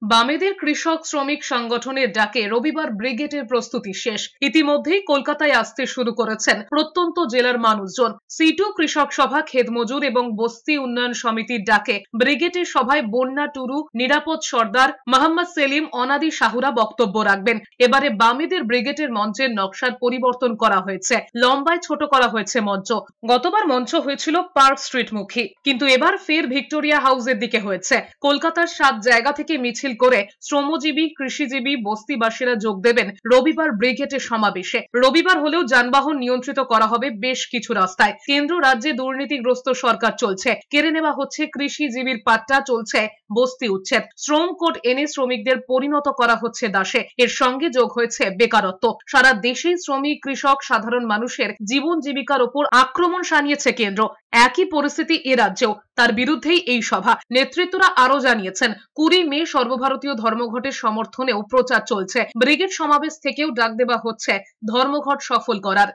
বামেদের কৃষক শ্রমিক সংগঠনের ডাকে রবিবার ব্রিগেডের প্রস্তুতি শেষ। ইতিমধ্যেই কলকাতায় আসতে শুরু করেছেন প্রত্যন্ত জেলার মানুষজন। সিটু কৃষক সভা, খেতমজুর এবং বস্তি উন্নয়ন সমিতির ডাকে ব্রিগেডের সভায় বন্যা টুরু, নিরাপদ সর্দার, মোহাম্মদ সেলিম, অনাদি সাহুরা বক্তব্য রাখবেন। এবারে বামেদের ব্রিগেডের মঞ্চের নকশার পরিবর্তন করা হয়েছে, লম্বায় ছোট করা হয়েছে মঞ্চ। গতবার মঞ্চ হয়েছিল পার্ক স্ট্রিট মুখী, কিন্তু এবার ফের ভিক্টোরিয়া হাউসের দিকে হয়েছে। কলকাতার 7 জায়গা থেকে মিছিল করে শ্রমজীবী, কৃষিজীবী, বস্তিবাসীরা যোগ দেবেন রবিবার ব্রিগেডের সমাবেশে। রবিবার হলেও যানবাহন নিয়ন্ত্রিত করা হবে বেশ কিছু রাস্তায়। কেন্দ্র রাজ্যে দুর্নীতিগ্রস্ত সরকার চলছে, কেড়ে নেওয়া হচ্ছে কৃষিজীবীর পাট্টা, চলছে বস্তি উচ্ছেদ, শ্রম কোড এনে শ্রমিকদের পরিণত করা হচ্ছে দাসে। এর সঙ্গে যোগ হয়েছে বেকারত্ব। সারা দেশেই শ্রমিক, কৃষক, সাধারণ মানুষের জীবন জীবিকার উপর আক্রমণ শানিয়েছে কেন্দ্র। একই পরিস্থিতি এ রাজ্যেও, তার বিরুদ্ধেই এই সভা। নেতৃত্বরা আরো জানিয়েছেন 20 মে সর্বভারতীয় ধর্মঘটের সমর্থনেও প্রচার চলছে। ব্রিগেড সমাবেশ থেকেও ডাক দেওয়া হচ্ছে ধর্মঘট সফল করার।